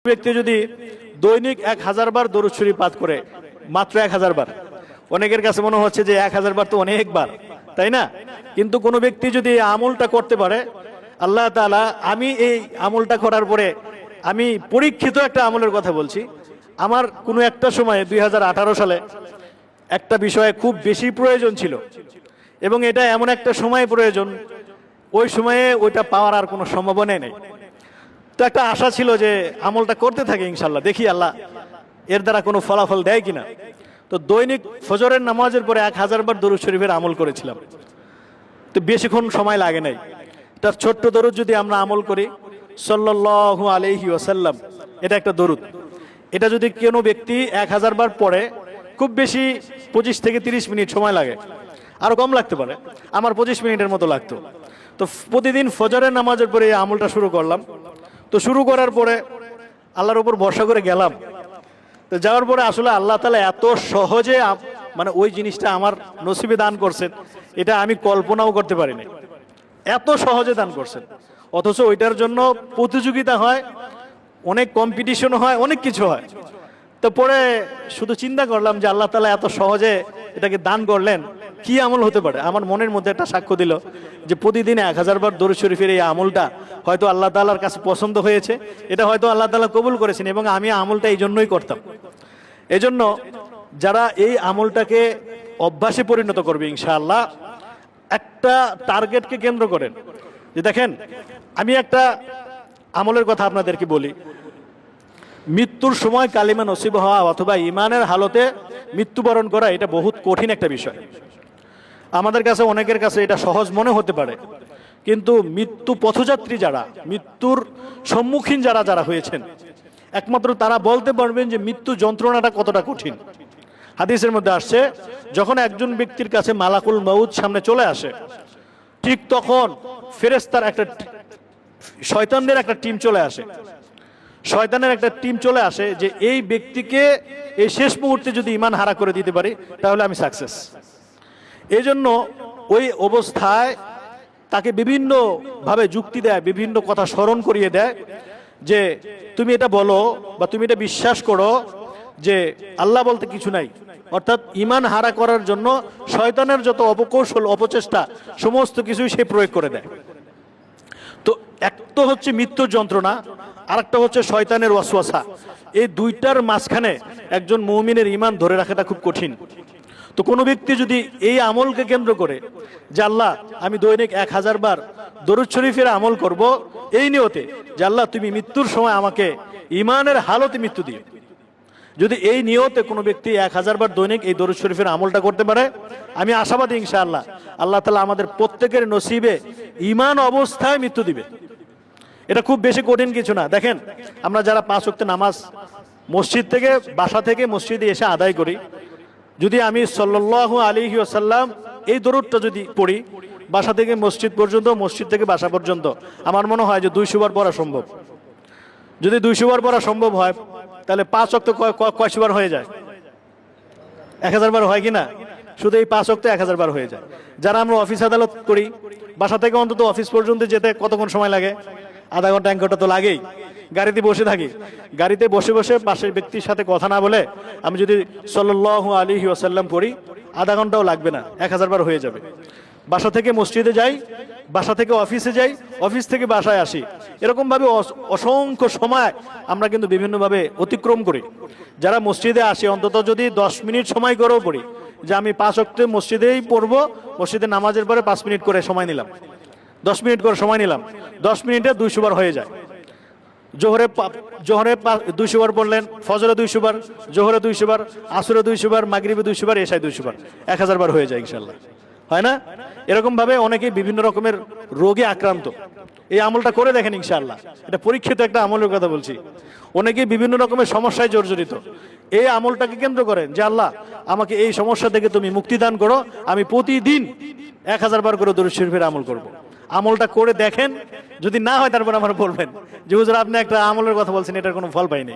ব্যক্তি যদি দৈনিক 1000 বার দরুদ শরীফ পাঠ করে, মাত্র 1000 বার, অনেকের কাছে মনে হচ্ছে যে 1000 বার তো অনেকবার, তাই না? কিন্তু কোনো ব্যক্তি যদি এই আমলটা করতে পারে, আল্লাহ তাআলা, আমি এই আমলটা করার পরে, আমি পরীক্ষিত একটা আমলের কথা বলছি। আমার কোনো একটা সময়ে 2018 সালে একটা বিষয়ে খুব বেশি প্রয়োজন ছিল, এবং এটা এমন একটা সময় প্রয়োজন, ওই সময়ে ওইটা পাওয়ার আর কোনো সম্ভাবনাই নেই। তো একটা আশা ছিল যে আমলটা করতে থাকে ইনশাল্লাহ, দেখি আল্লাহ এর দ্বারা কোনো ফলাফল দেয় কিনা। তো দৈনিক ফজরের নামাজের পরে 1000 বার দরুদ শরীফের আমল করেছিলাম। তো বেশিক্ষণ সময় লাগে নাই। তার ছোট্ট দরুদ যদি আমরা আমল করি, সাল্লাল্লাহু আলাইহি ওয়াসাল্লাম, এটা একটা দরুদ। এটা যদি কোনো ব্যক্তি 1000 বার পড়ে, খুব বেশি 25 থেকে 30 মিনিট সময় লাগে, আরো কম লাগতে পারে, আমার 25 মিনিটের মতো লাগতো। তো প্রতিদিন ফজরের নামাজের পরে এই আমলটা শুরু করলাম। তো শুরু করার পরে আল্লাহর উপর ভরসা করে গেলাম। তো যাওয়ার পরে আসলে আল্লাহ তাআলা এত সহজে মানে ওই জিনিসটা আমার নসিবে দান করছেন, এটা আমি কল্পনাও করতে পারিনি। এত সহজে দান করছেন, অথচ ওইটার জন্য প্রতিযোগিতা হয়, অনেক কম্পিটিশন হয়, অনেক কিছু হয়। তো পরে শুধু চিন্তা করলাম যে আল্লাহ তাআলা এত সহজে এটাকে দান করলেন, কি আমল হতে পারে? আমার মনের মধ্যে একটা সাক্ষ্য দিল যে প্রতিদিন 1000 বার দরুদ শরীফের এই আমলটা হয়তো আল্লাহ তাআলার কাছে পছন্দ হয়েছে, এটা হয়তো আল্লাহ তাআলা কবুল করেছেন, এবং আমি আমলটা এই জন্যই করতাম। এই জন্য যারা এই আমলটাকে অভ্যাসে পরিণত করবে ইনশাআল্লাহ, একটা টার্গেটকে কেন্দ্র করেন। যে দেখেন, আমি একটা আমলের কথা আপনাদেরকে বলি। মৃত্যুর সময় কালিমা নসিব হওয়া অথবা ইমানের হালতে মৃত্যুবরণ করা, এটা বহুত কঠিন একটা বিষয়। আমাদের কাছে, অনেকের কাছে এটা সহজ মনে হতে পারে, কিন্তু মৃত্যু পথযাত্রী যারা, মৃত্যুর সম্মুখীন যারা যারা হয়েছেন, একমাত্র তারা বলতে পারবেন যে মৃত্যু যন্ত্রণাটা কতটা কঠিন। হাদিসের মধ্যে আসছে, যখন একজন ব্যক্তির কাছে মালাকুল মউত সামনে চলে আসে, ঠিক তখন ফেরেশতার একটা, শয়তানদের একটা টিম চলে আসে। শয়তানের একটা টিম চলে আসে যে এই ব্যক্তিকে এই শেষ মুহূর্তে যদি ঈমান হারা করে দিতে পারি, তাহলে আমি সাকসেস। এই জন্য ওই অবস্থায় তাকে বিভিন্ন ভাবে যুক্তি দেয়, বিভিন্ন কথা স্মরণ করিয়ে দেয় যে তুমি এটা বলো বা তুমি এটা বিশ্বাস করো যে আল্লাহ বলতে কিছু নাই। অর্থাৎ ঈমান হারা করার জন্য শয়তানের যত অপকৌশল, অপচেষ্টা, সমস্ত কিছুই সে প্রয়োগ করে দেয়। তো এক তো হচ্ছে মৃত্যুর যন্ত্রণা, আর একটা হচ্ছে শয়তানের ওয়াসওয়াসা। এই দুইটার মাঝখানে একজন মুমিনের ঈমান ধরে রাখাটা খুব কঠিন। তো কোনো ব্যক্তি যদি এই আমলকে কেন্দ্র করে যে আল্লাহ, আমি দৈনিক 1000 বার দরুদ শরীফের আমল করব, এই নিয়তে যে আল্লাহ তুমি মৃত্যুর সময় আমাকে ঈমানের হালতে মৃত্যু দিও, যদি এই নিয়তে কোনো ব্যক্তি 1000 বার দৈনিক এই দরুদ শরীফের আমলটা করতে পারে, আমি আশাবাদী ইনশাআল্লাহ আল্লাহ তাআলা আমাদের প্রত্যেকের নসিবে ঈমান অবস্থায় মৃত্যু দিবে। এটা খুব বেশি কঠিন কিছু না। দেখেন, আমরা যারা 5 ওয়াক্ত নামাজ মসজিদ থেকে, বাসা থেকে মসজিদে এসে আদায় করি, যদি আমি সাল্লাল্লাহু আলাইহি ওয়াসাল্লাম এই দরুদটা যদি পড়ি বাসা থেকে মসজিদ পর্যন্ত, মসজিদ থেকে বাসা পর্যন্ত, আমার মনে হয় যে 200 বার পড়া সম্ভব। যদি 200 বার পড়া সম্ভব হয়, তাহলে 5 ওয়াক্ত কয়শো বার হয়ে যায়? 1000 বার হয় কিনা? শুধু এই 5 ওয়াক্ত 1000 বার হয়ে যায়। যারা আমরা অফিস আদালত করি, বাসা থেকে অন্তত অফিস পর্যন্ত যেতে কতক্ষণ সময় লাগে? আধা ঘন্টা, 1 ঘন্টা তো লাগেই। গাড়িতে বসে থাকি, গাড়িতে বসে বসে পাশের ব্যক্তির সাথে কথা না বলে আমি যদি সাল্লাল্লাহু আলাইহি ওয়াসাল্লাম পড়ি, আধা ঘন্টাও লাগবে না, 1000 বার হয়ে যাবে। বাসা থেকে মসজিদে যাই, বাসা থেকে অফিসে যাই, অফিস থেকে বাসায় আসি, এরকম ভাবে অসংখ্য সময় আমরা কিন্তু বিভিন্নভাবে অতিক্রম করি। যারা মসজিদে আসে, অন্তত যদি 10 মিনিট সময় করেও পড়ি, যে আমি 5 ওয়াক্ত মসজিদেই পড়বো, মসজিদে নামাজের পরে 5 মিনিট করে সময় নিলাম, 10 মিনিট করে সময় নিলাম, 10 মিনিটে 200 বার হয়ে যায়। জোহরে 200 বার পড়লেন, ফজরে 200 বার, জোহরে 200 বার, আসরে 200 বার, মাগরিবে 200 বার, এশায় 200 বার, 1000 বার হয়ে যায় ইনশাআল্লাহ, হয় না? এরকম ভাবে অনেকেই বিভিন্ন রকমের রোগে আক্রান্ত। এই আমলটা করে দেখেন ইনশাআল্লাহ, এটা পরীক্ষিত একটা আমলের কথা বলছি। অনেকেই বিভিন্ন রকমের সমস্যায় জর্জরিত। এই আমলটাকে কেন্দ্র করেন যে আল্লাহ আমাকে এই সমস্যা থেকে তুমি মুক্তি দান করো, আমি প্রতিদিন 1000 বার করে দরুদ শরীফের আমল করব। আমলটা করে দেখেন, যদি না হয় তারপর আমার বলবেন যে হুজুর আপনি একটা আমলের কথা বলছেন, এটার কোনো ফল পাইনি।